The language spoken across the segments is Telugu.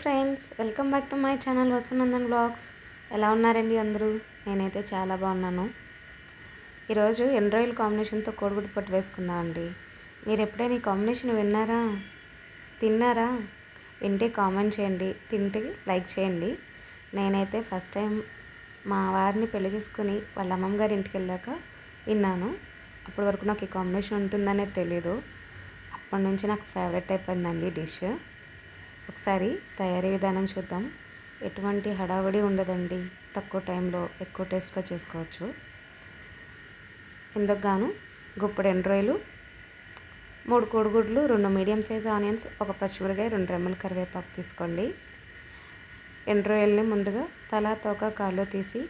Friends, welcome back to my channel Vasunandan vlogs. ఎలా ఉన్నారండి అందరూ? నేనైతే చాలా బాగున్నాను. ఈరోజు ఎండు రొయ్యల కాంబినేషన్తో కోడిగుడ్డు పొట్టు వేసుకుందాం అండి. మీరు ఎప్పుడైనా ఈ కాంబినేషన్ విన్నారా, తిన్నారా? వింటే కామెంట్ చేయండి, తింటే లైక్ చేయండి. నేనైతే ఫస్ట్ టైం మా వారిని పెళ్లి చేసుకుని వాళ్ళ అమ్మమ్మ గారి ఇంటికి వెళ్ళాక విన్నాను. అప్పటి వరకు నాకు ఈ కాంబినేషన్ ఉంటుందనే తెలీదు. అప్పటి నుంచి నాకు ఫేవరెట్ అయిపోయిందండి డిష్. ఒకసారి తయారీ విధానం చూద్దాం. ఎటువంటి హడావుడి ఉండదండి, తక్కువ టైంలో ఎక్కువ టేస్ట్గా చేసుకోవచ్చు. ఇందుకు గాను గుప్పెడు ఎండు రొయ్యలు, 3 కోడిగుడ్లు, 2 మీడియం సైజ్ ఆనియన్స్, ఒక పచ్చిమిరకాయ, 2 రెమ్మల కరివేపాకు తీసుకోండి. ఎండు రొయ్యల్ని ముందుగా తలా తోక కాళ్ళు తీసి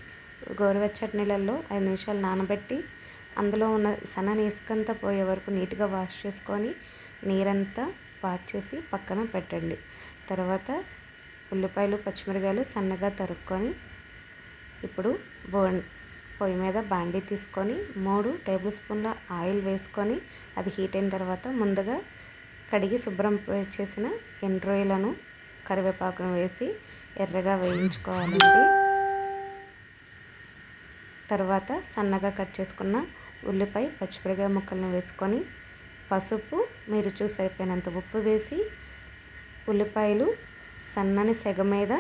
గోరువెచ్చటి నీళ్ళల్లో 5 నిమిషాలు నానబెట్టి అందులో ఉన్న సన్నని ఇసుకంతా పోయే వరకు నీట్గా వాష్ చేసుకొని నీరంతా వాష్ చేసి పక్కన పెట్టండి. తర్వాత ఉల్లిపాయలు, పచ్చిమిరకాయలు సన్నగా తరుక్కొని ఇప్పుడు పొయ్యి మీద బాండీ తీసుకొని 3 టేబుల్ స్పూన్ల ఆయిల్ వేసుకొని అది హీట్ అయిన తర్వాత ముందుగా కడిగి శుభ్రం చేసిన ఎండు రొయ్యలను, కరివేపాకును వేసి ఎర్రగా వేయించుకోవాలండి. తర్వాత సన్నగా కట్ చేసుకున్న ఉల్లిపాయ, పచ్చిమిరకాయ ముక్కలను వేసుకొని పసుపు, మీ రుచికి సరిపోయినంత ఉప్పు వేసి ఉల్లిపాయలు సన్నని సెగ మీద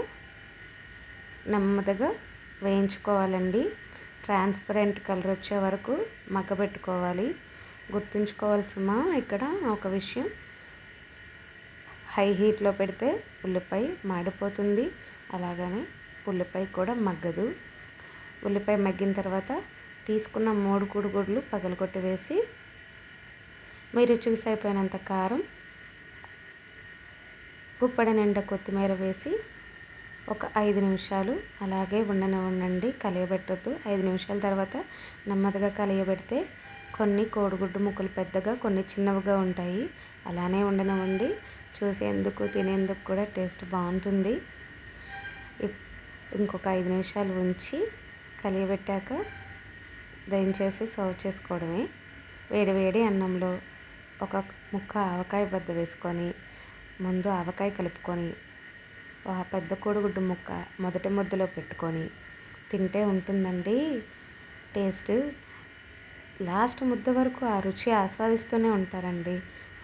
నెమ్మదిగా వేయించుకోవాలండి. ట్రాన్స్పరెంట్ కలర్ వచ్చే వరకు మగ్గబెట్టుకోవాలి. గుర్తుంచుకోవాల్సిన ఇక్కడ ఒక విషయం, హై హీట్లో పెడితే ఉల్లిపాయ మాడిపోతుంది, అలాగనే ఉల్లిపాయ కూడా మగ్గదు. ఉల్లిపాయ మగ్గిన తర్వాత తీసుకున్న 3 కోడిగుడ్లు పగలగొట్టి వేసి మీ రుచికి సరిపోయినంత కారం, గుప్పెడు నిండా కొత్తిమీర వేసి ఒక 5 నిమిషాలు అలాగే ఉండనివ్వండి, కలియబెట్టొద్దు. 5 నిమిషాల తర్వాత నెమ్మదిగా కలియబెడితే కొన్ని కోడిగుడ్డు ముక్కలు పెద్దగా, కొన్ని చిన్నవిగా ఉంటాయి. అలానే ఉండనివ్వండి. చూసేందుకు తినేందుకు కూడా టేస్ట్ బాగుంటుంది. ఇంకొక 5 నిమిషాలు ఉంచి కలియబెట్టాక దించేసి సర్వ్ చేసుకోవడమే. వేడి వేడి అన్నంలో ఒక ముక్క ఆవకాయ బద్ద వేసుకొని ముందు ఆవకాయ కలుపుకొని ఆ పెద్ద కోడిగుడ్డు ముక్క మొదటి ముద్దలో పెట్టుకొని తింటే ఉంటుందండి టేస్ట్. లాస్ట్ ముద్ద వరకు ఆ రుచి ఆస్వాదిస్తూనే ఉంటారండి.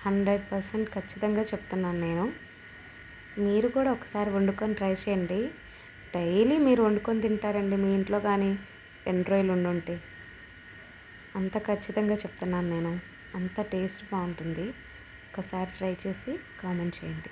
100% ఖచ్చితంగా చెప్తున్నాను నేను. మీరు కూడా ఒకసారి వండుకొని ట్రై చేయండి. డైలీ మీరు వండుకొని తింటారండి మీ ఇంట్లో, కానీ ఎండు రొయ్యలు ఉండుంటే. అంత ఖచ్చితంగా చెప్తున్నాను నేను. అంత టేస్ట్ బాగుంటుంది. ఒకసారి ట్రై చేసి కామెంట్ చేయండి.